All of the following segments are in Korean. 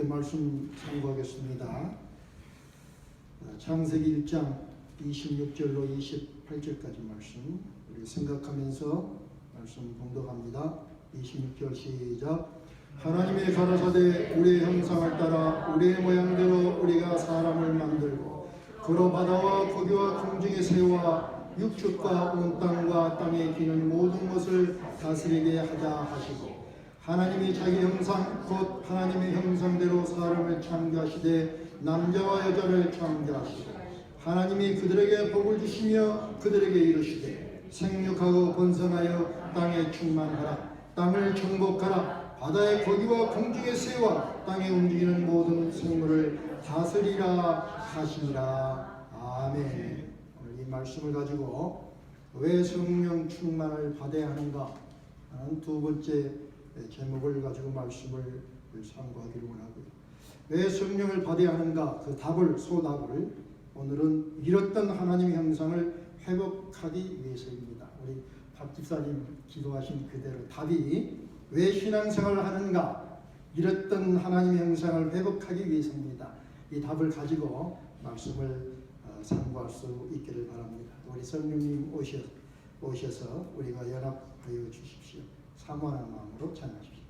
함께 말씀 참고하겠습니다. 창세기 1장 26절로 28절까지 말씀 우리 생각하면서 말씀 봉독합니다. 26절 시작. 하나님의 가라사대 우리의 형상을 따라 우리의 모양대로 우리가 사람을 만들고 그로 바다와 고기와 궁중의 새와 육축과 온 땅과 땅에 기는 모든 것을 다스리게 하자 하시고 하나님이 자기 형상 곧 하나님의 형상대로 사람을 창조하시되 남자와 여자를 창조하시고 하나님이 그들에게 복을 주시며 그들에게 이르시되 생육하고 번성하여 땅에 충만하라. 땅을 정복하라. 바다의 고기와 공중의 새와 땅에 움직이는 모든 생물을 다스리라 하시니라. 아멘. 오늘 이 말씀을 가지고 왜 성령 충만을 받아야 하는가 하는 두 번째 제목을 가지고 말씀을 상고하기로 원하고요. 왜 성령을 받아야 하는가 그 답을 소답을 오늘은 잃었던 하나님의 형상을 회복하기 위해서입니다. 우리 박 집사님 기도하신 그대로 답이 왜 신앙생활을 하는가 잃었던 하나님의 형상을 회복하기 위해서입니다. 이 답을 가지고 말씀을 상고할 수 있기를 바랍니다. 우리 성령님 오셔서 우리가 연합하여 주십시오. 사모하는 마음으로 찬양하십시오.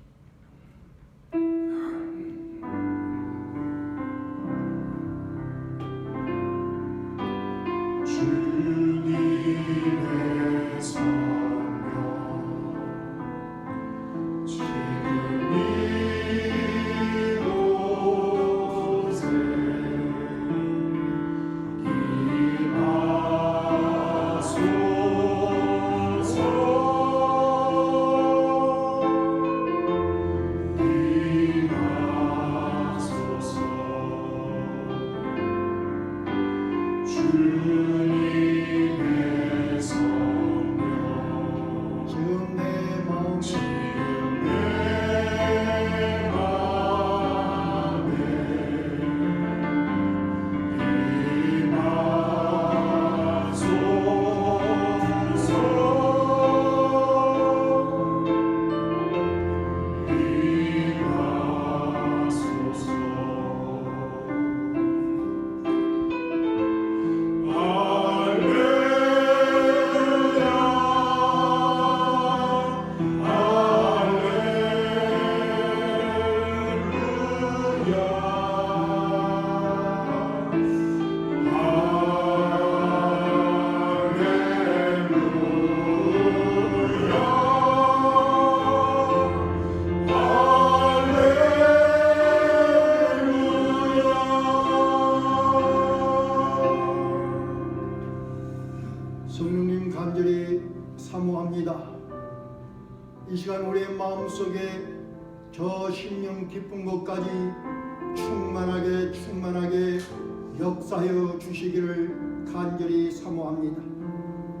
주님의 성령 지금 이곳에 성령님 간절히 사모합니다. 이 시간 우리의 마음속에 저 심령 깊은 곳까지 충만하게 역사하여 주시기를 간절히 사모합니다.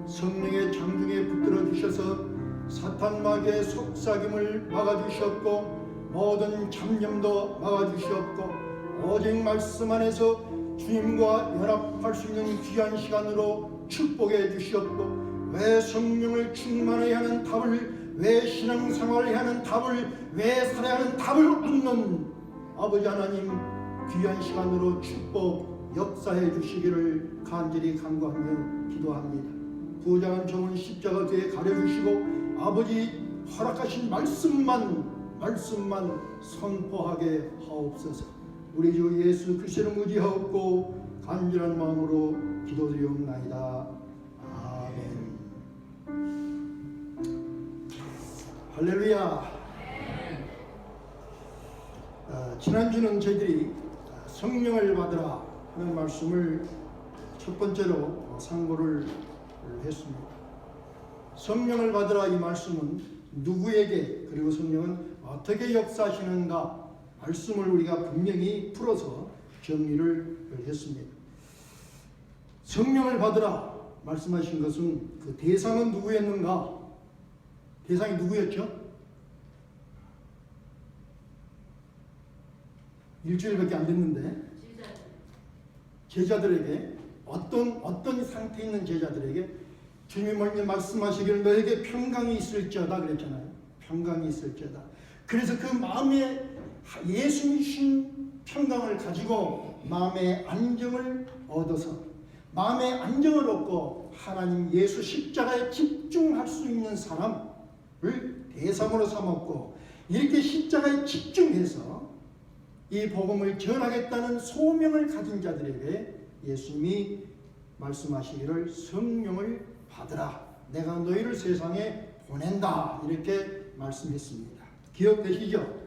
성령의 장중에 붙들어 주셔서 사탄 마귀의 속삭임을 막아주셨고 모든 잡념도 막아주셨고 오직 말씀 안에서 주님과 연합할 수 있는 귀한 시간으로 축복해 주셨고 왜 성령을 충만해야 하는 답을 왜 신앙생활을 하는 답을 왜 살아야 하는 답을 얻는 아버지 하나님 귀한 시간으로 축복 역사해 주시기를 간절히 간구하며 기도합니다. 부장한 종은 십자가 뒤에 가려주시고 아버지 허락하신 말씀만 선포하게 하옵소서. 우리 주 예수 그리스도를 의지하옵고 간절한 마음으로 기도드리옵나이다. 아멘. 할렐루야. 지난주는 저희들이 성령을 받으라 하는 말씀을 첫 번째로 상고를 했습니다. 성령을 받으라 이 말씀은 누구에게 그리고 성령은 어떻게 역사하시는가 말씀을 우리가 분명히 풀어서 정리를 했습니다. 성령을 받으라 말씀하신 것은 그 대상은 누구였는가? 대상이 누구였죠? 일주일밖에 안 됐는데 제자들에게 어떤 상태에 있는 제자들에게 주님이 먼저 말씀하시기를 너에게 평강이 있을지어다 그랬잖아요. 평강이 있을지어다. 그래서 그 마음에 예수님 평강을 가지고 마음의 안정을 얻어서 마음의 안정을 얻고 하나님 예수 십자가에 집중할 수 있는 사람을 대상으로 삼았고 이렇게 십자가에 집중해서 이 복음을 전하겠다는 소명을 가진 자들에게 예수님이 말씀하시기를 성령을 받으라. 내가 너희를 세상에 보낸다. 이렇게 말씀했습니다. 기억되시죠?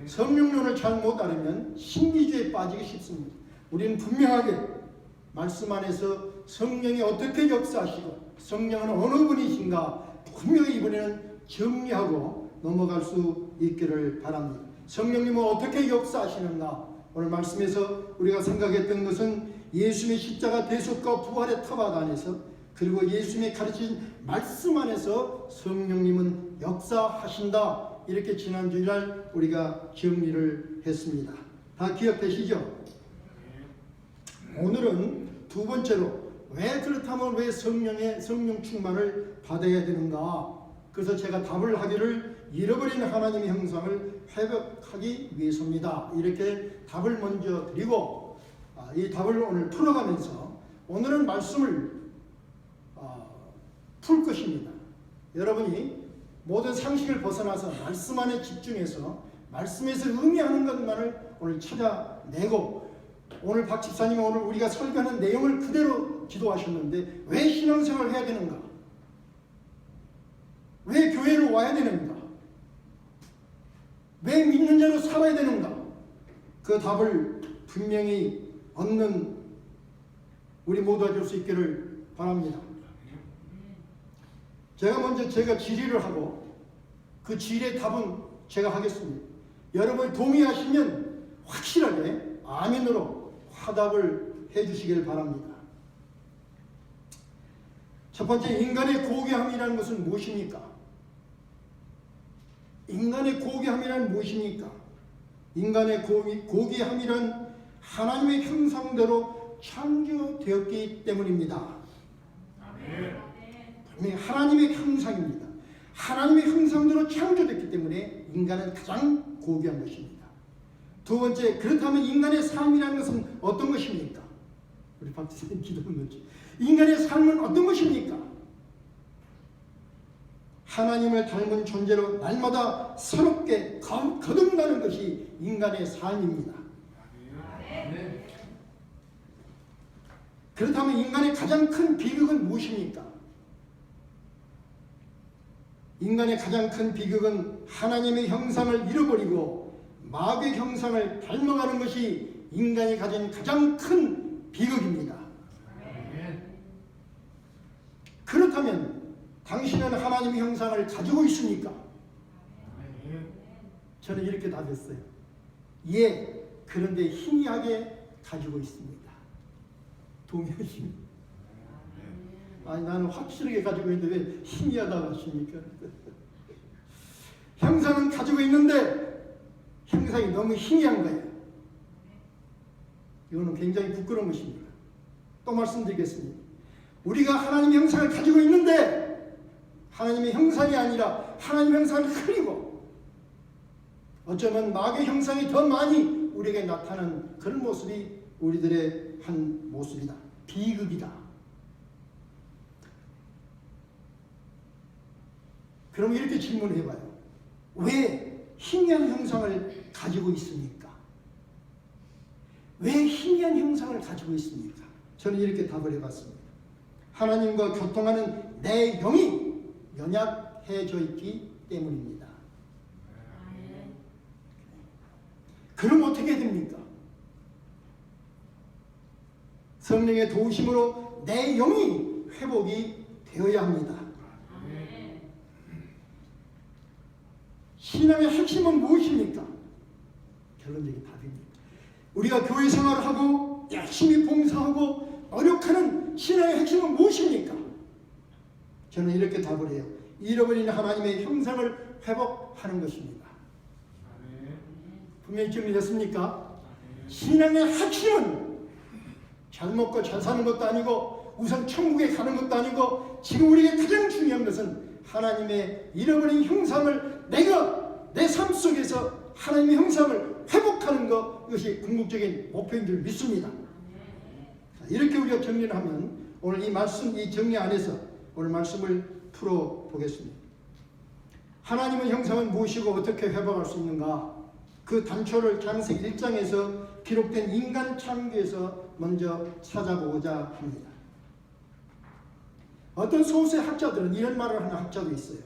성령론을 잘 못 알으면 신비주의에 빠지기 쉽습니다. 우리는 분명하게 말씀 안에서 성령이 어떻게 역사하시고 성령은 어느 분이신가 분명히 이번에는 정리하고 넘어갈 수 있기를 바랍니다. 성령님은 어떻게 역사하시는가? 오늘 말씀에서 우리가 생각했던 것은 예수님의 십자가 대속과 부활의 타박 안에서 그리고 예수님이 가르친 말씀 안에서 성령님은 역사하신다. 이렇게 지난 주일날 우리가 정리를 했습니다. 다 기억되시죠? 오늘은 두 번째로 왜 그렇다면 왜 성령 충만을 받아야 되는가? 그래서 제가 답을 하기를 잃어버린 하나님의 형상을 회복하기 위해서입니다. 이렇게 답을 먼저 드리고 이 답을 오늘 풀어가면서 오늘은 말씀을 풀 것입니다. 여러분이 모든 상식을 벗어나서 말씀 안에 집중해서 말씀에서 의미하는 것만을 오늘 찾아내고 오늘 박 집사님은 오늘 우리가 설교하는 내용을 그대로 기도하셨는데 왜 신앙생활을 해야 되는가? 왜 교회를 와야 되는가? 왜 믿는 자로 살아야 되는가? 그 답을 분명히 얻는 우리 모두가 될 수 있기를 바랍니다. 제가 먼저 제가 질의를 하고 그 질의의 답은 제가 하겠습니다. 여러분이 동의하시면 확실하게 아멘으로 화답을 해주시길 바랍니다. 첫 번째, 인간의 고귀함이라는 것은 무엇입니까? 인간의 고귀함이란 무엇입니까? 인간의 고귀함이란 하나님의 형상대로 창조되었기 때문입니다. 하나님의 형상입니다. 하나님의 형상대로 창조됐기 때문에 인간은 가장 고귀한 것입니다. 두 번째, 그렇다면 인간의 삶이라는 것은 어떤 것입니까? 우리 박지선 기도는 거지. 인간의 삶은 어떤 것입니까? 하나님을 닮은 존재로 날마다 새롭게 거듭나는 것이 인간의 삶입니다. 그렇다면 인간의 가장 큰 비극은 무엇입니까? 인간의 가장 큰 비극은 하나님의 형상을 잃어버리고 마귀의 형상을 닮아가는 것이 인간이 가진 가장 큰 비극입니다. 그렇다면 당신은 하나님의 형상을 가지고 있습니까? 저는 이렇게 답했어요. 예, 그런데 희미하게 가지고 있습니다. 동의하십니까? 아니, 나는 확실하게 가지고 있는데 왜 희미하다고 하십니까? 형상은 가지고 있는데 형상이 너무 희미한 거예요. 이거는 굉장히 부끄러운 것입니다. 또 말씀드리겠습니다. 우리가 하나님의 형상을 가지고 있는데 하나님의 형상이 아니라 하나님의 형상을 흐리고 어쩌면 마귀의 형상이 더 많이 우리에게 나타나는 그런 모습이 우리들의 한 모습이다. 비극이다. 그럼 이렇게 질문해봐요. 왜 희미한 형상을 가지고 있습니까? 왜 희미한 형상을 가지고 있습니까? 저는 이렇게 답을 해봤습니다. 하나님과 교통하는 내 영이 연약해져 있기 때문입니다. 그럼 어떻게 됩니까? 성령의 도우심으로 내 영이 회복이 되어야 합니다. 신앙의 핵심은 무엇입니까? 결론적인 답입니다. 우리가 교회 생활을 하고 열심히 봉사하고 노력하는 신앙의 핵심은 무엇입니까? 저는 이렇게 답을 해요. 잃어버린 하나님의 형상을 회복하는 것입니다. 분명히 정리됐습니까? 신앙의 핵심은 잘 먹고 잘 사는 것도 아니고 우선 천국에 가는 것도 아니고 지금 우리에게 가장 중요한 것은 하나님의 잃어버린 형상을 내가 내 삶 속에서 하나님의 형상을 회복하는 것, 이것이 궁극적인 목표인 줄 믿습니다. 자, 이렇게 우리가 정리를 하면 오늘 이 말씀, 이 정리 안에서 오늘 말씀을 풀어보겠습니다. 하나님의 형상은 무엇이고 어떻게 회복할 수 있는가? 그 단초를 창세기 1장에서 기록된 인간 창조에서 먼저 찾아보고자 합니다. 어떤 소수의 학자들은 이런 말을 하는 학자도 있어요.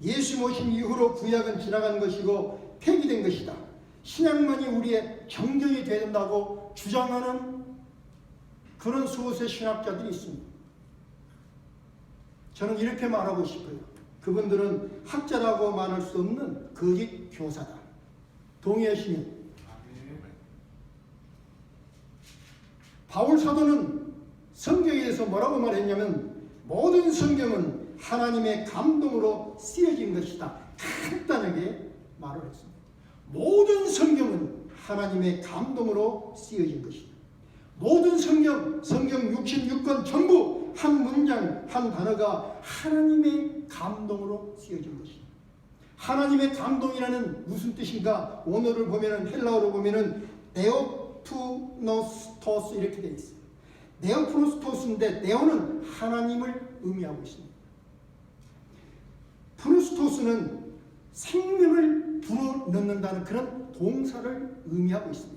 예수 모신 이후로 구약은 지나간 것이고 폐기된 것이다. 신약만이 우리의 정경이 되어야 된다고 주장하는 그런 소수의 신학자들이 있습니다. 저는 이렇게 말하고 싶어요. 그분들은 학자라고 말할 수 없는 거짓 교사다. 동의하시면 바울 사도는 성경에 대해서 뭐라고 말했냐면 모든 성경은 하나님의 감동으로 쓰여진 것이다. 간단하게 말을 했습니다. 모든 성경은 하나님의 감동으로 쓰여진 것이다. 모든 성경 66권 전부 한 문장 한 단어가 하나님의 감동으로 쓰여진 것이다. 하나님의 감동이라는 무슨 뜻인가? 원어를 보면은 헬라어로 보면은 네오프노스토스 이렇게 되어 있어요. 네오프노스토스인데 네오는 하나님을 의미하고 있습니다. 프누스토스는 생명을 불어넣는다는 그런 동사를 의미하고 있습니다.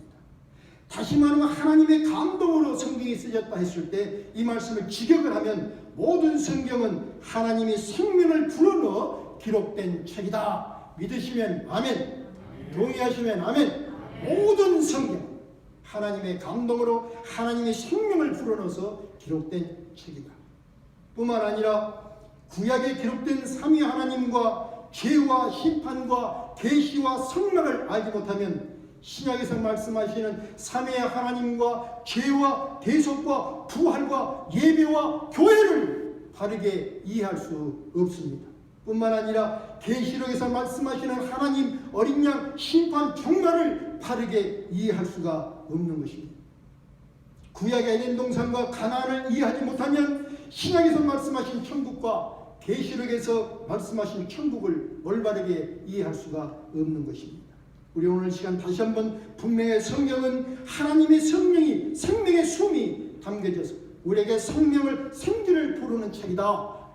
다시 말하면 하나님의 감동으로 성경이 쓰여졌다 했을 때 이 말씀을 직역을 하면 모든 성경은 하나님이 생명을 불어넣어 기록된 책이다. 믿으시면 아멘. 동의하시면 아멘. 모든 성경 하나님의 감동으로 하나님의 생명을 불어넣어서 기록된 책이다. 뿐만 아니라 구약에 기록된 삼위 하나님과 죄와 심판과 계시와 성막을 알지 못하면 신약에서 말씀하시는 삼위 하나님과 죄와 대속과 부활과 예배와 교회를 바르게 이해할 수 없습니다. 뿐만 아니라 계시록에서 말씀하시는 하나님 어린 양 심판 종말을 바르게 이해할 수가 없는 것입니다. 구약의 에덴 동산과 가나안을 이해하지 못하면 신약에서 말씀하신 천국과 계시록에서 말씀하신 천국을 올바르게 이해할 수가 없는 것입니다. 우리 오늘 시간 다시 한번 분명히 성경은 하나님의 성령이 생명의 숨이 담겨져서 우리에게 생명을 생기를 부르는 책이다.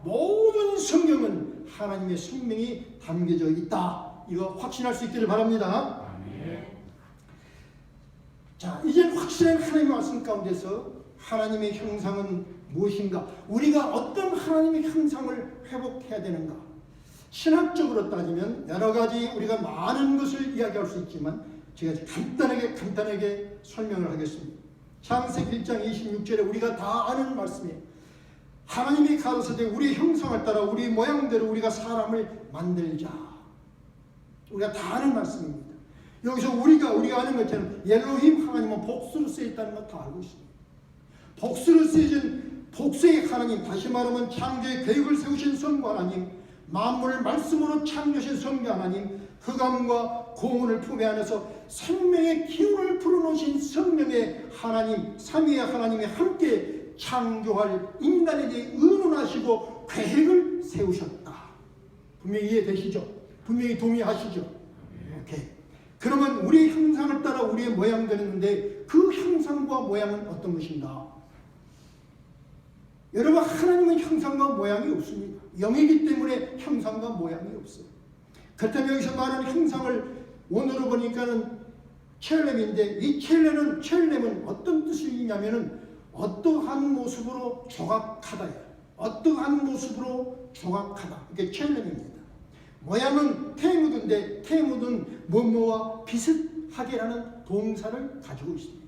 모든 성경은 하나님의 생명이 담겨져 있다. 이거 확신할 수 있기를 바랍니다. 자, 이제 확실한 하나님의 말씀 가운데서 하나님의 형상은 무엇인가? 우리가 어떤 하나님의 형상을 회복해야 되는가? 신학적으로 따지면 여러 가지 우리가 많은 것을 이야기할 수 있지만 제가 간단하게 설명을 하겠습니다. 창세기 1장 26절에 우리가 다 아는 말씀이에요. 하나님이 가로사대 우리의 형상을 따라 우리 모양대로 우리가 사람을 만들자. 우리가 다 아는 말씀입니다. 여기서 우리가 아는 것처럼 엘로힘 하나님은 복수로 쓰여있다는 거 다 알고 있습니다. 복수로 쓰여진 복수의 하나님, 다시 말하면 창조의 계획을 세우신 성부 하나님, 만물을 말씀으로 창조하신 성부 하나님, 흑암과 공원을 품에 안에서 생명의 기운을 불어넣으신 성령의 하나님, 삼위의 하나님이 함께 창조할 인간에 대해 의논하시고 계획을 세우셨다. 분명히 이해되시죠? 분명히 동의하시죠? 오케이. 그러면 우리의 형상을 따라 우리의 모양 되는데 그 형상과 모양은 어떤 것인가? 여러분, 하나님은 형상과 모양이 없습니다. 영이기 때문에 형상과 모양이 없어요. 그렇다면 여기서 말하는 형상을 원어로 보니까는 첼렘인데 이 첼렘은 어떤 뜻이냐면은 어떠한 모습으로 조각하다예요. 어떠한 모습으로 조각하다. 이게 첼렘입니다. 모양은 테무드인데 테무드는 뭐뭐와 비슷하게라는 동사를 가지고 있습니다.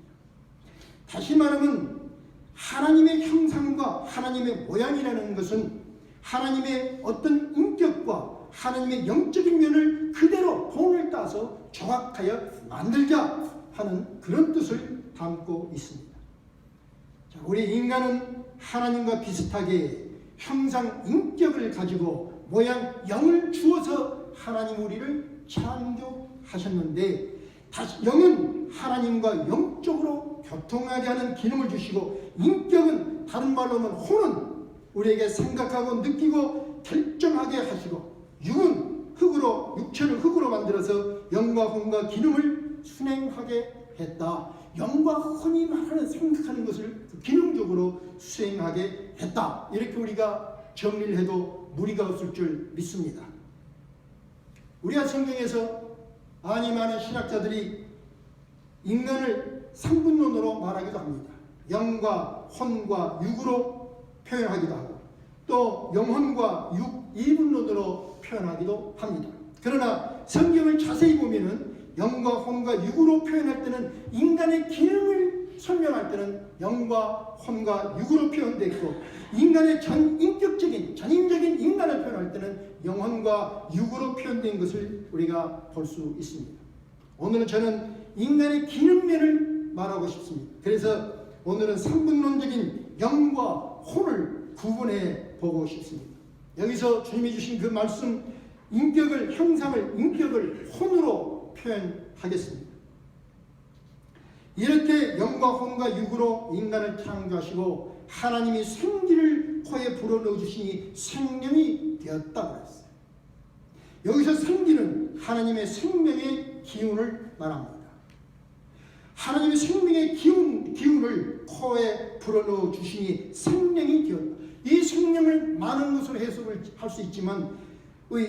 다시 말하면 하나님의 형상과 하나님의 모양이라는 것은 하나님의 어떤 인격과 하나님의 영적인 면을 그대로 본을 따서 조각하여 만들자 하는 그런 뜻을 담고 있습니다. 자, 우리 인간은 하나님과 비슷하게 형상 인격을 가지고 모양 영을 주어서 하나님 우리를 창조하셨는데 다시 영은 하나님과 영적으로 교통하게 하는 기능을 주시고 인격은 다른 말로 하면 혼은 우리에게 생각하고 느끼고 결정하게 하시고 육체를 흙으로 만들어서 영과 혼과 기능을 기능을 수행하게 했다. 영과 혼이 말하는 생각하는 것을 기능적으로 수행하게 했다. 이렇게 우리가 정리를 해도 무리가 없을 줄 믿습니다. 우리가 성경에서 많은 신학자들이 인간을 3분론으로 말하기도 합니다. 영과 혼과 육으로 표현하기도 하고 또 영혼과 육 2분론으로 표현하기도 합니다. 그러나 성경을 자세히 보면은 영과 혼과 육으로 표현할 때는 인간의 기능을 설명할 때는 영과 혼과 육으로 표현되어 있고 인간의 전인적인 인간을 표현할 때는 영혼과 육으로 표현된 것을 우리가 볼 수 있습니다. 오늘은 저는 인간의 기능면을 말하고 싶습니다. 그래서 오늘은 3분론적인 영과 혼을 구분해 보고 싶습니다. 여기서 주님이 주신 그 말씀 인격을 혼으로 표현하겠습니다. 이렇게 영과 혼과 육으로 인간을 창조하시고 하나님이 생기를 코에 불어넣어 주시니 생명이 되었다고 했어요. 여기서 생기는 하나님의 생명의 기운을 말합니다. 하나님의 생명의 기운을 코에 불어넣어 주시니 생명이 되었다. 이 생명을 많은 것으로 해석을 할 수 있지만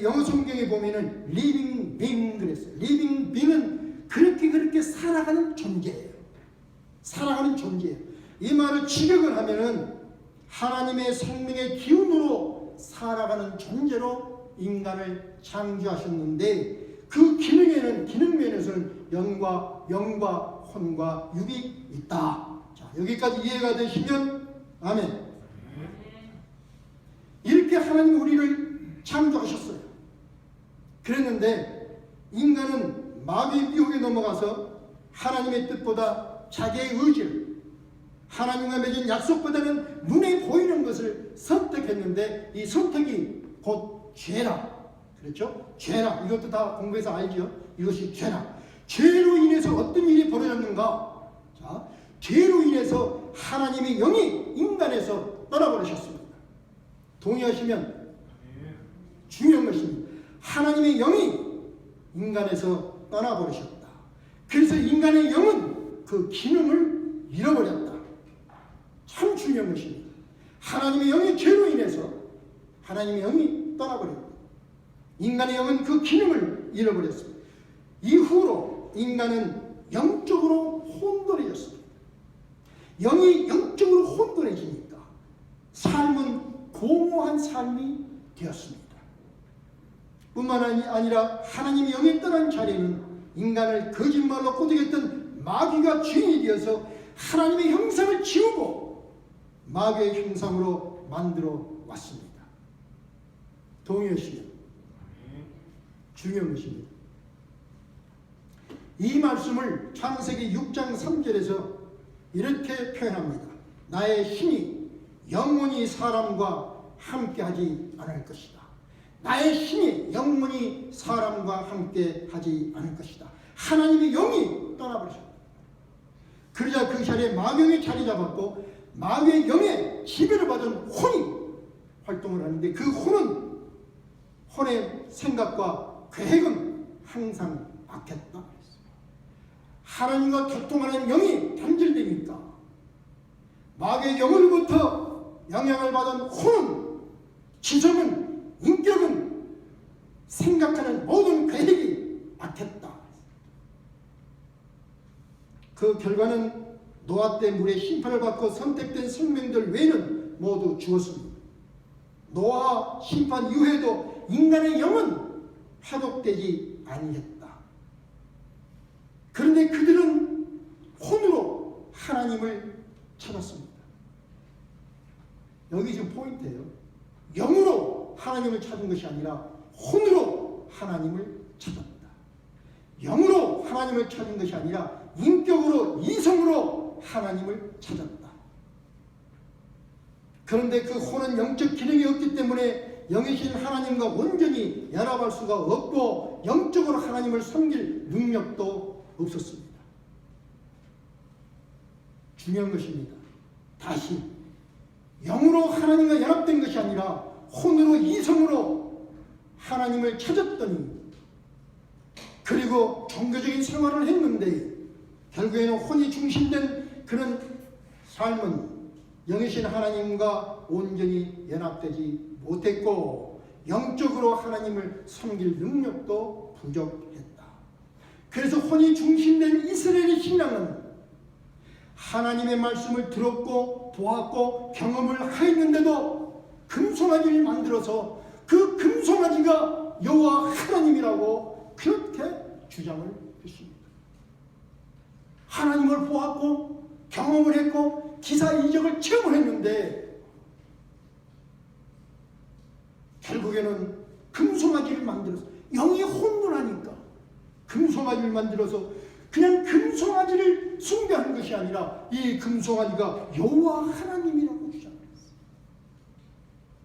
영어 성경에 보면은 living being 그랬어요. living being은 그렇게 살아가는 존재예요. 살아가는 존재예요. 이 말을 직역을 하면은 하나님의 생명의 기운으로 살아가는 존재로 인간을 창조하셨는데 그 기능면에서는 영과 혼과 육이 있다. 자, 여기까지 이해가 되시면 아멘. 이렇게 하나님이 우리를 창조하셨어요. 그랬는데 인간은 마귀의 유혹에 넘어가서 하나님의 뜻보다 자기의 의지를 하나님과 맺은 약속보다는 눈에 보이는 것을 선택했는데 이 선택이 곧 죄라. 그렇죠? 죄라. 이것도 다 공부해서 알죠? 이것이 죄라. 죄로 인해서 어떤 일이 벌어졌는가? 자, 죄로 인해서 하나님의 영이 인간에서 떠나버리셨습니다. 동의하시면 중요한 것입니다. 하나님의 영이 인간에서 떠나버리셨다. 그래서 인간의 영은 그 기능을 잃어버렸다. 참 중요한 것입니다. 하나님의 영의 죄로 인해서 하나님의 영이 떠나버렸다. 인간의 영은 그 기능을 잃어버렸습니다. 이후로 인간은 영적으로 혼돈해졌습니다. 영이 영적으로 혼돈해지니까 삶은 공허한 삶이 되었습니다. 뿐만 아니라 하나님의 영이 떠난 자리에는 인간을 거짓말로 꼬드겼던 마귀가 주인이 되어서 하나님의 형상을 지우고 마귀의 형상으로 만들어 왔습니다. 동의하시죠? 중요한 것입니다. 이 말씀을 창세기 6장 3절에서 이렇게 표현합니다. 나의 신이 영원히 사람과 함께하지 않을 것이다. 나의 신이 영원히 사람과 함께하지 않을 것이다. 하나님의 영이 떠나버리셨다. 그러자 그 자리에 마귀의 자리 잡았고 마귀의 영에 지배를 받은 혼이 활동을 하는데 그 혼의 생각과 계획은 항상 악했다. 하나님과 교통하는 영이 단절되니까 마귀의 영으로부터 영향을 받은 혼은 지성은 인격은 생각하는 모든 계획이 악했다. 그 결과는 노아 때 물의 심판을 받고 선택된 생명들 외에는 모두 죽었습니다. 노아 심판 이후에도 인간의 영은 회복되지 아니했다. 그런데 그들은 혼으로 하나님을 찾았습니다. 여기 지금 포인트예요. 영으로 하나님을 찾은 것이 아니라 혼으로 하나님을 찾았다. 영으로 하나님을 찾은 것이 아니라 인격으로 이성으로 하나님을 찾았다. 그런데 그 혼은 영적 기능이 없기 때문에 영이신 하나님과 온전히 연합할 수가 없고 영적으로 하나님을 섬길 능력도 없었습니다. 중요한 것입니다. 다시 영으로 하나님과 연합된 것이 아니라 혼으로 이성으로 하나님을 찾았더니 그리고 종교적인 생활을 했는데 결국에는 혼이 중심된 그런 삶은 영이신 하나님과 온전히 연합되지 못했고 영적으로 하나님을 섬길 능력도 부족했다. 그래서 혼이 중심된 이스라엘의 신앙은 하나님의 말씀을 들었고 보았고 경험을 하였는데도 금송아지를 만들어서 그 금송아지가 여호와 하나님이라고 그렇게 주장을 했습니다. 하나님을 보았고 경험을 했고 기사 이적을 체험했는데 결국에는 금송아지를 만들어서 영이 혼돈하니까 금송아지를 만들어서 그냥 금송아지를 숭배하는 것이 아니라 이 금송아지가 여호와 하나님이라고 주장했어요.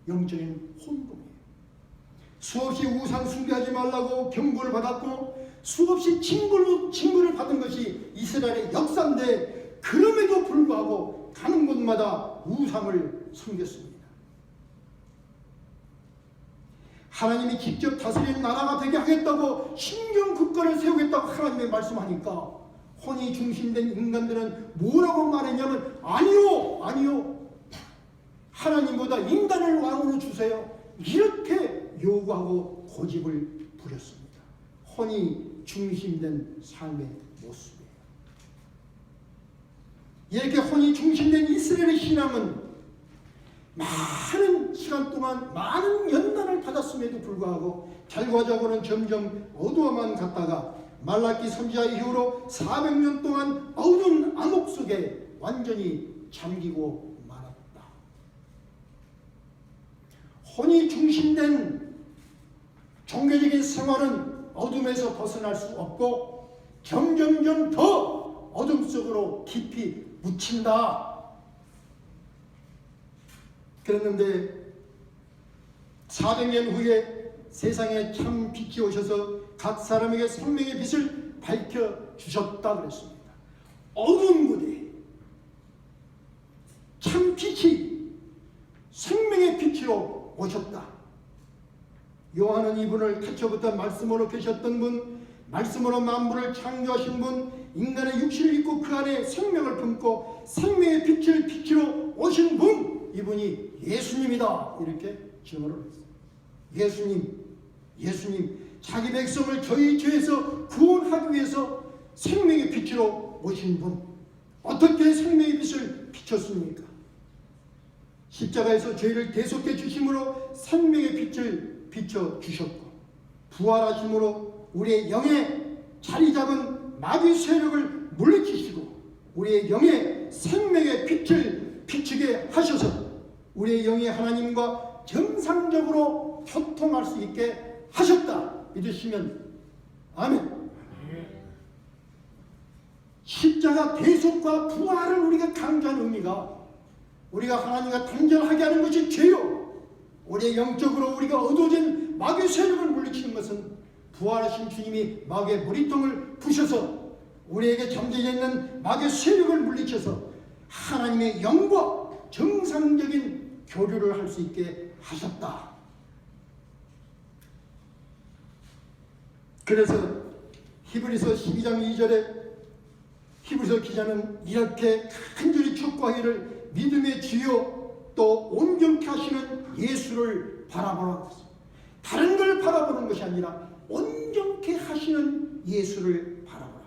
영적인 혼돈이에요. 수없이 우상 숭배하지 말라고 경고를 받았고 수없이 징벌을 받은 것이 이스라엘의 역사인데 그럼에도 불구하고 가는 곳마다 우상을 섬겼습니다. 하나님이 직접 다스리는 나라가 되게 하겠다고 신경국가를 세우겠다고 하나님이 말씀하니까 혼이 중심된 인간들은 뭐라고 말했냐면 아니요 하나님보다 인간을 왕으로 주세요 이렇게 요구하고 고집을 부렸습니다. 혼이 중심된 삶의 모습이에요. 이렇게 혼이 중심된 이스라엘의 신앙은 많은 시간 동안 많은 연단을 받았음에도 불구하고 결과적으로는 점점 어두워만 갔다가 말라기 선지자 이후로 400년 동안 어두운 암흑 속에 완전히 잠기고 말았다. 혼이 중심된 종교적인 생활은 어둠에서 벗어날 수 없고 점점점 더 어둠 속으로 깊이 묻힌다. 그랬는데 400년 후에 세상에 참 빛이 오셔서 각 사람에게 생명의 빛을 밝혀주셨다 그랬습니다. 어두운 곳에 참 빛이 생명의 빛으로 오셨다. 요한은 이분을 태초부터 말씀으로 계셨던 분, 말씀으로 만물을 창조하신 분, 인간의 육신을 입고 그 안에 생명을 품고 생명의 빛을 빛으로 오신 분, 이분이 예수님이다 이렇게 증언을 했어요. 예수님 자기 백성을 저희 죄에서 구원하기 위해서 생명의 빛으로 오신 분. 어떻게 생명의 빛을 비췄습니까? 십자가에서 죄를 대속해 주심으로 생명의 빛을 비춰주셨고 부활하심으로 우리의 영에 자리 잡은 마귀 세력을 물리치시고 우리의 영에 생명의 빛을 비추게 하셔서 우리의 영이 하나님과 정상적으로 소통할 수 있게 하셨다. 믿으시면 아멘. 십자가 대속과 부활을 우리가 강조한 의미가 우리가 하나님과 단절하게 하는 것이 죄요. 우리의 영적으로 우리가 어두워진 마귀 세력을 물리치는 것은 부활하신 주님이 마귀의 머리통을 부셔서 우리에게 잠재져 있는 마귀의 세력을 물리쳐서 하나님의 영과 정상적인 교류를 할 수 있게 하셨다. 그래서 히브리서 12장 2절에 히브리서 기자는 이렇게 간절히 촉구하기를 믿음의 주요 또 온전케 하시는 예수를 바라보라고 했습니다. 다른 걸 바라보는 것이 아니라 온전케 하시는 예수를 바라보라.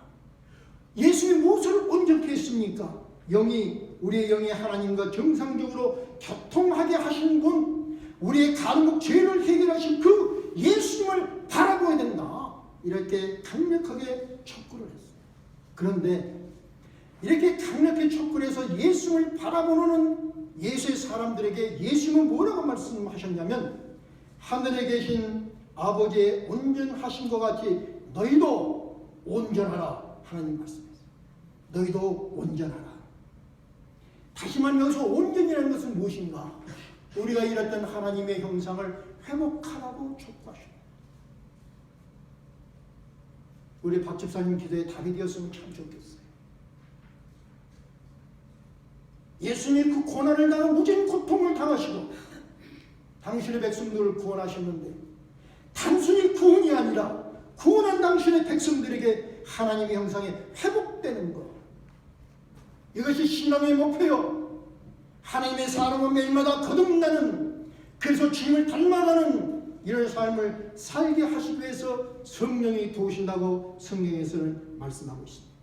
예수님이 무엇을 온전케 했습니까? 우리의 영이 하나님과 정상적으로 교통하게 하신 분, 우리의 간혹 죄를 해결하신 그 예수님을 바라보아야 된다. 이렇게 강력하게 촉구를 했어요. 그런데 이렇게 강력하게 촉구를 해서 예수님을 바라보는 예수의 사람들에게 예수님은 뭐라고 말씀하셨냐면 하늘에 계신 아버지의 온전하신 것 같이 너희도 온전하라. 하나님 말씀하셨어요. 너희도 온전하라. 다시 말하면 여기서 온전이라는 것은 무엇인가? 우리가 잃었던 하나님의 형상을 회복하라고 촉구하십니다. 우리 박 집사님 기도에 답이 되었으면 참 좋겠어요. 예수님이 그 고난을 당하고 무진 고통을 당하시고 당신의 백성들을 구원하셨는데 단순히 구원이 아니라 구원한 당신의 백성들에게 하나님의 형상이 회복되는 것. 이것이 신앙의 목표요. 하나님의 사랑은 매일마다 거듭나는, 그래서 주님을 닮아가는 이런 삶을 살게 하시기 위해서 성령이 도우신다고 성경에서는 말씀하고 있습니다.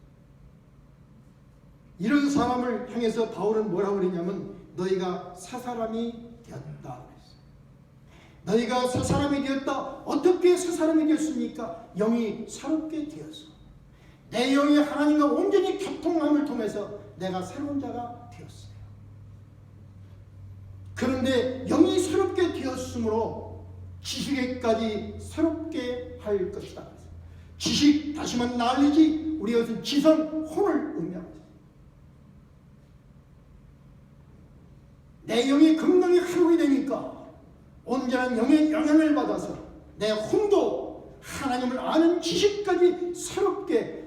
이런 사람을 향해서 바울은 뭐라고 그랬냐면 너희가 새 사람이 되었다. 너희가 새 사람이 되었다. 어떻게 새 사람이 되었습니까? 영이 새롭게 되어서 내 영이 하나님과 온전히 교통함을 통해서 내가 새로운 자가 되었어요. 그런데 영이 새롭게 되었으므로 지식에까지 새롭게 할 것이다. 지식, 다시만 날리지, 우리 여기서 지성, 혼을 의미합니다. 내 영이 건강히 회복이 되니까 온전한 영의 영향을 받아서 내 혼도 하나님을 아는 지식까지 새롭게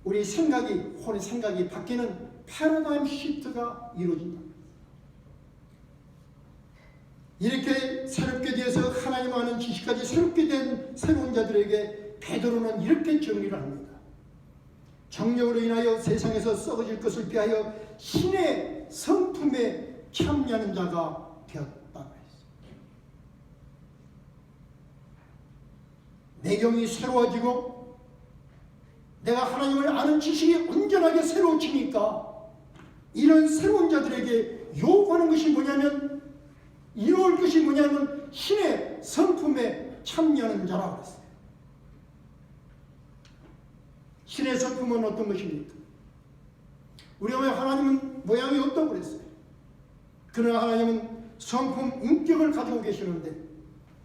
우리 생각이, 혼의 생각이 바뀌는 패러다임 시프트가 이루어진다. 이렇게 새롭게 되어서 하나님 아는 지식까지 새롭게 된 새로운 자들에게 베드로는 이렇게 정리를 합니다. 정력으로 인하여 세상에서 썩어질 것을 피하여 신의 성품에 참여하는 자가 되었다. 내 영이 새로워지고 내가 하나님을 아는 지식이 온전하게 새로워지니까 이런 새로운 자들에게 요구하는 것이 뭐냐면, 이루어올 것이 뭐냐면 신의 성품에 참여하는 자라고 했어요. 신의 성품은 어떤 것입니까? 우리가 왜 하나님은 모양이 없다고 그랬어요? 그러나 하나님은 성품, 인격을 가지고 계시는데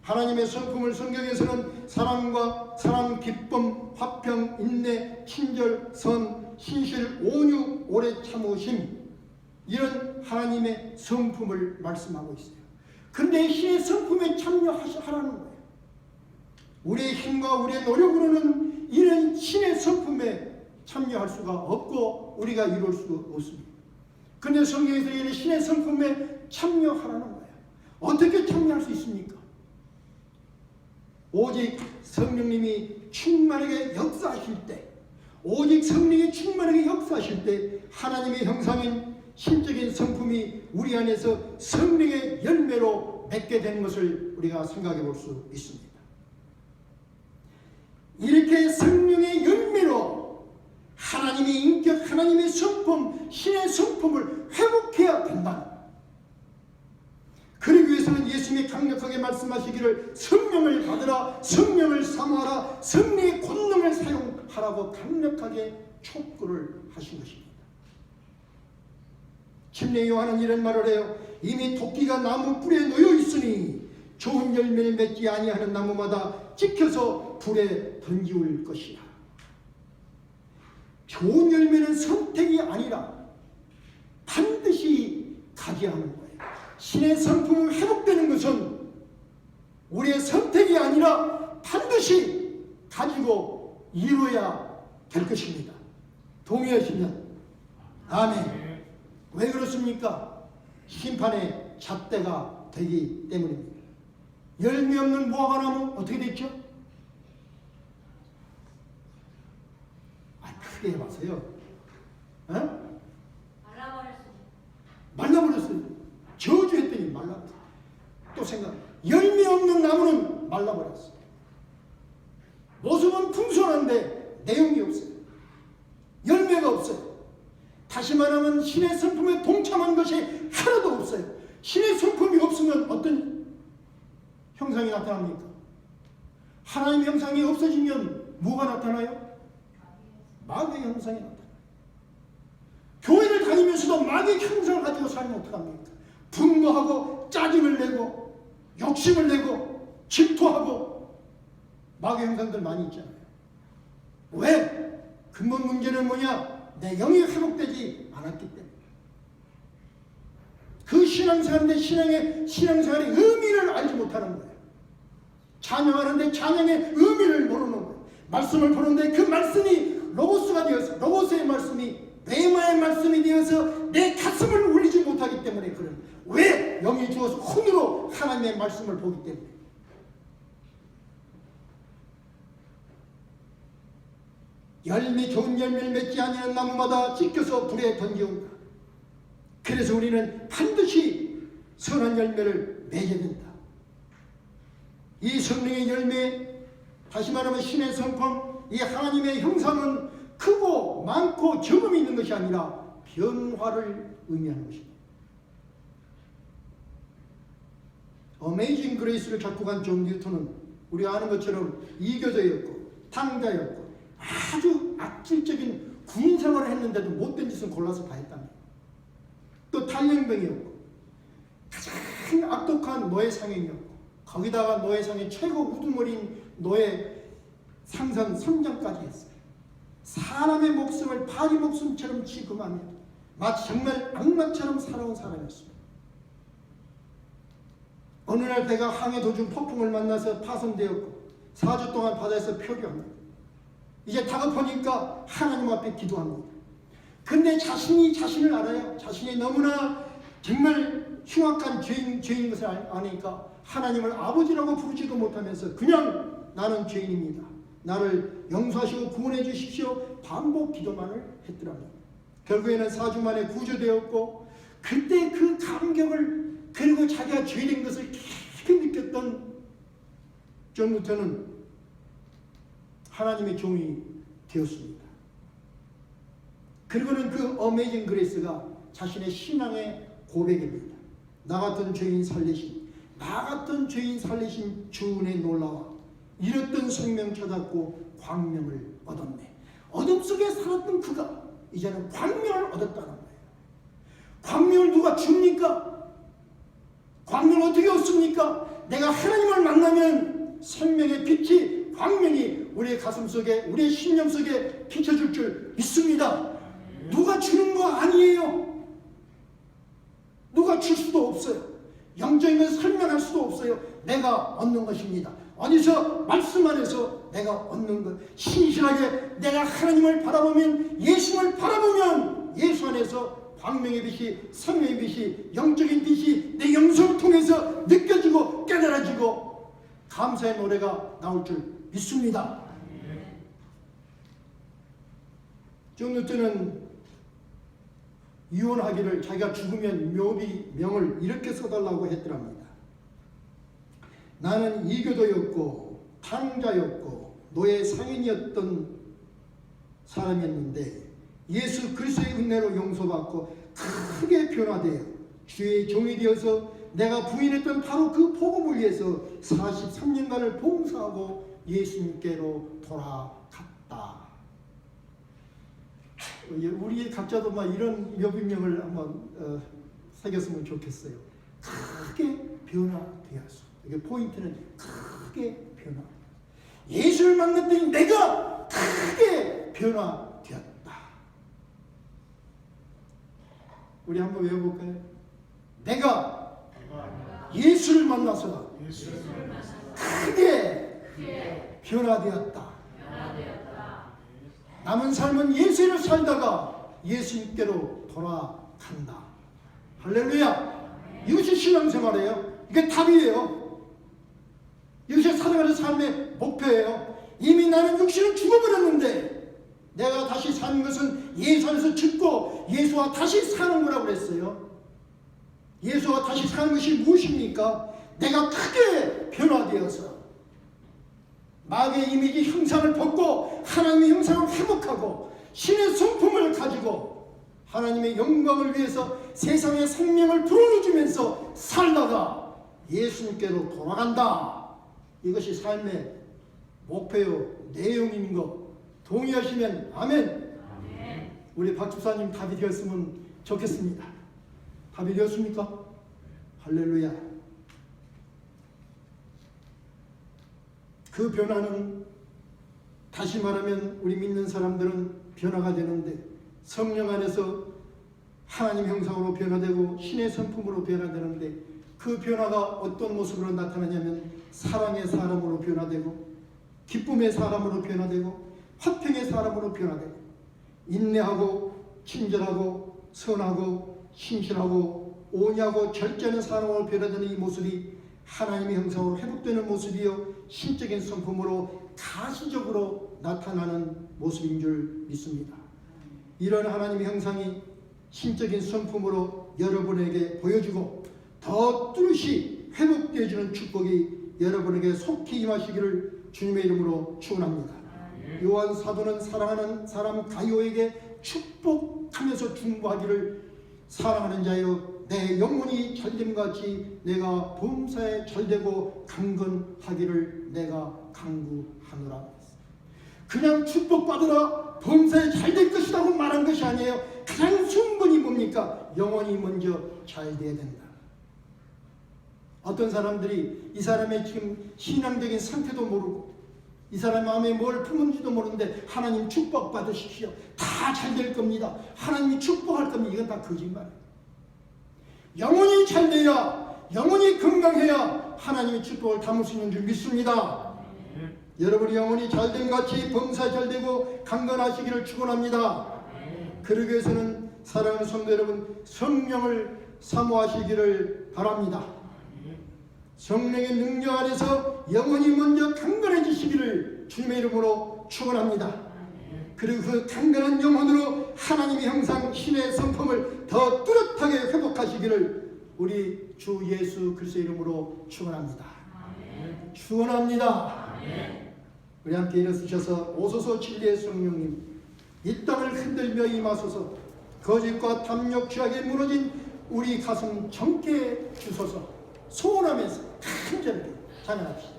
하나님의 성품을 성경에서는 사랑, 기쁨, 화평, 인내, 친절, 선, 신실, 온유, 오래 참으심, 이런 하나님의 성품을 말씀하고 있어요. 그런데 신의 성품에 참여하라는 거예요. 우리의 힘과 우리의 노력으로는 이런 신의 성품에 참여할 수가 없고 우리가 이룰 수가 없습니다. 그런데 성경에서 이런 신의 성품에 참여하라는 거예요. 어떻게 참여할 수 있습니까? 오직 성령님이 충만하게 역사하실 때, 오직 성령이 충만하게 역사하실 때 하나님의 형상인 신적인 성품이 우리 안에서 성령의 열매로 맺게 되는 것을 우리가 생각해 볼 수 있습니다. 이렇게 성령의 열매로 하나님의 인격, 하나님의 성품, 신의 성품을 회복해야 된다. 그러기 위해서는 예수님이 강력하게 말씀하시기를 성령을 받으라, 성령을 사모하라, 성령의 권능을 사용하라고 강력하게 촉구를 하신 것입니다. 침례 요한은 이런 말을 해요. 이미 토끼가 나무 뿔에 놓여 있으니 좋은 열매를 맺지 아니하는 나무마다 찍혀서 불에 던지울 것이라. 좋은 열매는 선택이 아니라 반드시 가져야 하는 거예요. 신의 성품이 회복되는 것은 우리의 선택이 아니라 반드시 가지고 이루어야 될 것입니다. 동의하시면 아멘. 왜 그렇습니까? 심판의 잣대가 되기 때문입니다. 열매 없는 무화과나무 어떻게 됐죠? 크게 해봤어요. 말라버렸어요. 저주했더니 말라버렸어요. 또 생각, 열매 없는 나무는 말라버렸어요. 모습은 풍성한데 내용이 없어요. 열매가 없어요. 다시 말하면 신의 성품에 동참한 것이 하나도 없어요. 신의 성품이 없으면 어떤 형상이 나타납니까? 하나님의 형상이 없어지면 뭐가 나타나요? 마귀의 형상이 나타나요. 교회를 다니면서도 마귀의 형상을 가지고 살면 어떡합니까? 분노하고 짜증을 내고 욕심을 내고 질투하고 마귀의 형상들 많이 있잖아요. 왜? 근본 문제는 뭐냐? 내 영이 회복되지 않았기 때문에. 그 신앙생활인데 신앙생활의 의미를 알지 못하는 거예요. 찬양하는데 찬양의 의미를 모르는 거예요. 말씀을 보는데 그 말씀이 로고스가 되어서, 로고스의 말씀이 레마의 말씀이 되어서 내 가슴을 울리지 못하기 때문에 그런. 왜? 영이 주어서 혼으로 하나님의 말씀을 보기 때문에. 좋은 열매를 맺지 아니하는 나무마다 찢겨서 불에 던지온다. 그래서 우리는 반드시 선한 열매를 맺어야 된다. 이 성령의 열매, 다시 말하면 신의 성품, 이 하나님의 형상은 크고 많고 적음이 있는 것이 아니라 변화를 의미하는 것입니다. 어메이징 그레이스를 작곡한 존 뉴턴은 우리가 아는 것처럼 이교도였고 탕자였고 아주 악질적인 군인 생활을 했는데도 못된 짓은 골라서 다 했답니다. 또 탈영병이었고 가장 악독한 노예상인이었고 거기다가 노예상의 최고 우두머리인 노예 상선 선장까지 했어요. 사람의 목숨을 파리 목숨처럼 취급하며 마치 정말 악마처럼 살아온 사람이었습니다. 어느 날 배가 항해 도중 폭풍을 만나서 파손되었고 4주 동안 바다에서 표류합니다. 이제 다급하니까 하나님 앞에 기도합니다. 근데 자신이 자신을 알아요. 자신이 너무나 정말 흉악한 죄인 것을 아니까 하나님을 아버지라고 부르지도 못하면서 그냥 나는 죄인입니다. 나를 용서하시고 구원해 주십시오. 반복 기도만을 했더랍니다. 결국에는 4주 만에 구조되었고 그때 그 감격을 그리고 자기가 죄된 것을 깊이 느꼈던 존 루터는 하나님의 종이 되었습니다. 그리고는 그 어메이징 그레이스가 자신의 신앙의 고백입니다. 나 같은 죄인 살리신, 나 같은 죄인 살리신 주은혜 놀라와 잃었던 생명 찾았고 광명을 얻었네. 어둠 속에 살았던 그가 이제는 광명을 얻었다는 거예요. 광명을 누가 줍니까? 광명을 어떻게 얻습니까? 내가 하나님을 만나면 생명의 빛이, 광명이 우리의 가슴 속에, 우리의 심령 속에 비춰줄 줄 믿습니다. 누가 주는 거 아니에요. 누가 줄 수도 없어요. 영적인 걸 설명할 수도 없어요. 내가 얻는 것입니다. 어디서? 말씀 안에서 내가 얻는 것. 신실하게 내가 하나님을 바라보면, 예수를 바라보면 예수 안에서 광명의 빛이, 생명의 빛이, 영적인 빛이 내 영성을 통해서 느껴지고 깨달아지고 감사의 노래가 나올 줄 믿습니다. 존 루터는 이혼하기를 자기가 죽으면 명을 이렇게 써달라고 했더랍니다. 나는 이교도였고 탕자였고 노예 상인이었던 사람이었는데 예수 그리스도의 은혜로 용서받고 크게 변화되어 주의 종이 되어서 내가 부인했던 바로 그 복음을 위해서 43년간을 봉사하고 예수님께로 돌아갔다. 우리 각자도 막 이런 여비명을 한번 새겼으면 좋겠어요. 크게 변화되었어. 이게 포인트는 크게 변화. 예수를 만났더니 내가 크게 변화되었다. 우리 한번 외워볼까요? 내가 예수를 만나서 크게 변화되었다. 남은 삶은 예수를 살다가 예수님께로 돌아간다. 할렐루야. 이것이 신앙생활이에요. 이게 답이에요. 이것이 살아가는 삶의 목표예요. 이미 나는 육신을 죽어버렸는데 내가 다시 사는 것은 예수 안에서 죽고 예수와 다시 사는 거라고 그랬어요. 예수와 다시 사는 것이 무엇입니까? 내가 크게 변화되어서 마귀의 이미지 형상을 벗고 하나님의 형상을 회복하고 신의 성품을 가지고 하나님의 영광을 위해서 세상의 생명을 불어넣어주면서 살다가 예수님께로 돌아간다. 이것이 삶의 목표요 내용인 것 동의하시면 아멘. 우리 박 집사님 답이 되었으면 좋겠습니다. 답이 되었습니까? 할렐루야. 그 변화는 다시 말하면 우리 믿는 사람들은 변화가 되는데 성령 안에서 하나님 형상으로 변화되고 신의 성품으로 변화되는데 그 변화가 어떤 모습으로 나타나냐면 사랑의 사람으로 변화되고 기쁨의 사람으로 변화되고 화평의 사람으로 변화되고 인내하고 친절하고 선하고 신실하고 온유하고 절제하는 사람으로 변화되는 이 모습이 하나님의 형상으로 회복되는 모습이요 신적인 성품으로 가시적으로 나타나는 모습인 줄 믿습니다. 이런 하나님의 형상이 신적인 성품으로 여러분에게 보여주고 더 뚜렷이 회복되어지는 축복이 여러분에게 속히 임하시기를 주님의 이름으로 축원합니다. 요한 사도는 사랑하는 사람 가요에게 축복하면서 중보하기를 사랑하는 자여 내 영혼이 잘됨같이 내가 범사에 잘되고 강건하기를 내가 간구하노라. 그냥 축복받으라 범사에 잘될 것이라고 말한 것이 아니에요. 가장 순번이 뭡니까? 영혼이 먼저 잘돼야 된다. 어떤 사람들이 이 사람의 지금 신앙적인 상태도 모르고 이 사람 마음에 뭘 품은지도 모르는데 하나님 축복받으십시오. 다 잘 될 겁니다. 하나님이 축복할 겁니다. 이건 다 거짓말이에요. 영혼이 잘 돼야, 영혼이 건강해야 하나님의 축복을 담을 수 있는 줄 믿습니다. 여러분이 영혼이 잘됨 같이 범사 잘되고 강건하시기를 축원합니다. 그러기 위해서는 사랑하는 성도 여러분, 성령을 사모하시기를 바랍니다. 성령의 능력 안에서 영혼이 먼저 강건해지시기를 주님의 이름으로 축원합니다. 그리고 그 강건한 영혼으로 하나님의 형상 신의 성품을 더 뚜렷하게 회복하시기를 우리 주 예수 그리스도의 이름으로 축원합니다. 축원합니다. 우리 함께 일어서셔서 오소서 진리의 성령님, 이 땅을 흔들며 임하소서. 거짓과 탐욕 죄악에 무너진 우리 가슴 정케 주소서. 소원하면서 간절하게 찬양합시다.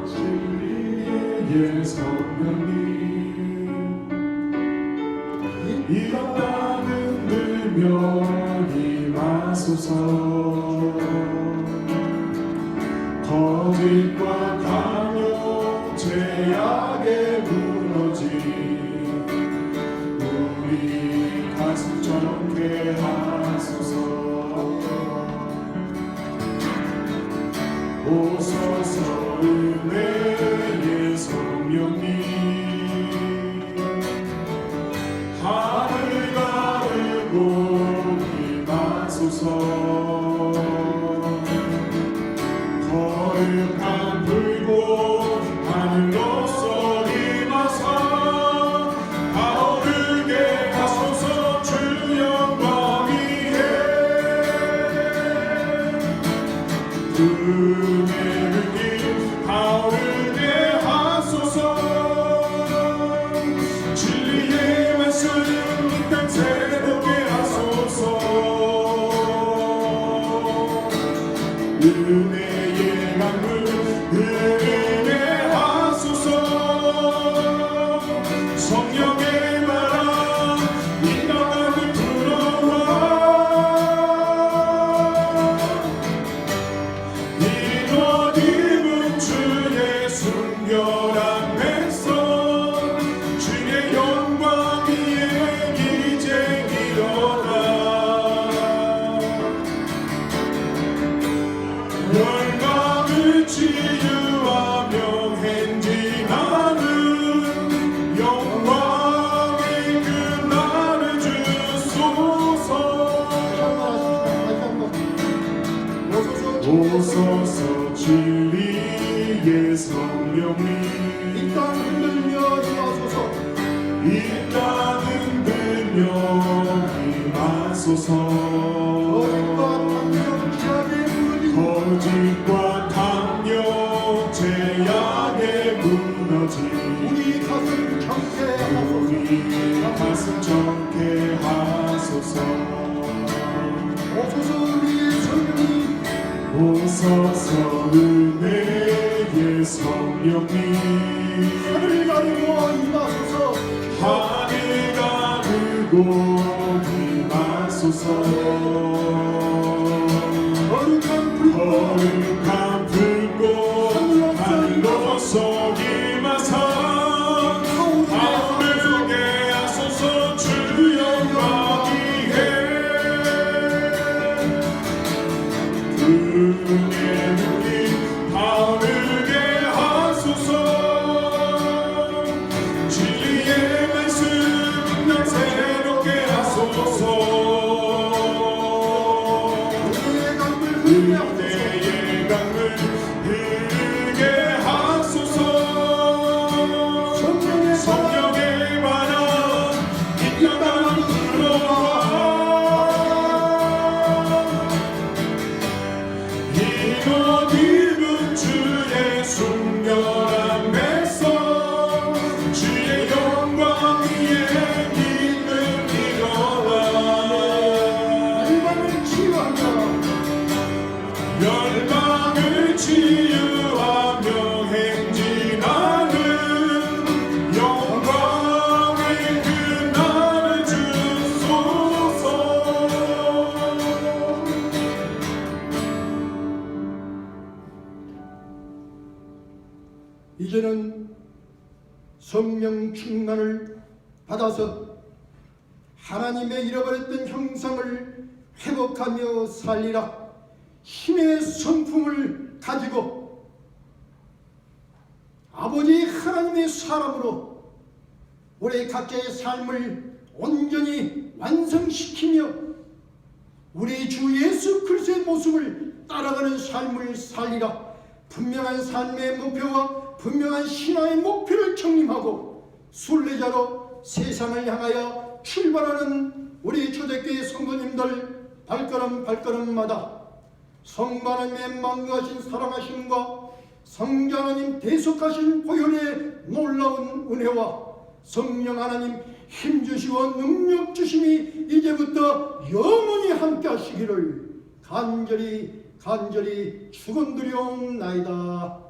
진리의 성령님 이 땅은 들며 임하소서. 거짓과 탐욕 죄악에 무너진 우리 가슴 정케 하소서. 오소서 은혜의 성령님 하늘 가르고 임하소서. 거룩한 불꽃 하늘로서 임하사 타오르게 하소서. 주 영광 위에 은혜를 길 타오르게 하소서. 진리의 말씀 이 땅 새롭게 하소서. 은혜의 강물 은혜 하소서. 성령의 바람 이 땅을 불어와 이곳 입은 주의 순결한 백성 주의 영광 위에 이제 일어나 열방을 치유하며 행진하는 영광의 그 날을 주소서. 오소서 진리의 성령님 이 땅 흔들며 임하소서. 이 땅 흔들며 임하소서. 거짓과 탐욕 죄악에 무너진 거짓과 탐욕 죄악에 무너진 우리 가슴 정케하소서. 우리 가슴 정케 하소서. 오소서 우리의 성령님, 오소서 은혜의 성령님 하늘 가르고 임하소서. 하늘 가르고 임하소서. 거룩한 불꽃 하늘로서 임하사 타오르게 하소서. 주 영광 위에 순결함에서 주의 영광 위에 믿음 일어나 열방을 치유하며 열방을 치유하며 행진하는 영광의 그날을 주소서. 이제는 성령 충만을 받아서 하나님의 잃어버렸던 형상을 회복하며 살리라. 힘의 성품을 가지고 아버지 하나님의 사람으로 우리 각자의 삶을 온전히 완성시키며 우리 주 예수 그리스도의 모습을 따라가는 삶을 살리라. 분명한 삶의 목표와 분명한 신앙의 목표를 정립하고 순례자로 세상을 향하여 출발하는 우리 초대교회 성도님들 발걸음마다 성부 하나님의 만가하신 사랑하심과 성자 하나님 대속하신 보혈의 놀라운 은혜와 성령 하나님 힘주시고 능력주심이 이제부터 영원히 함께 하시기를 간절히 축원드리옵나이다.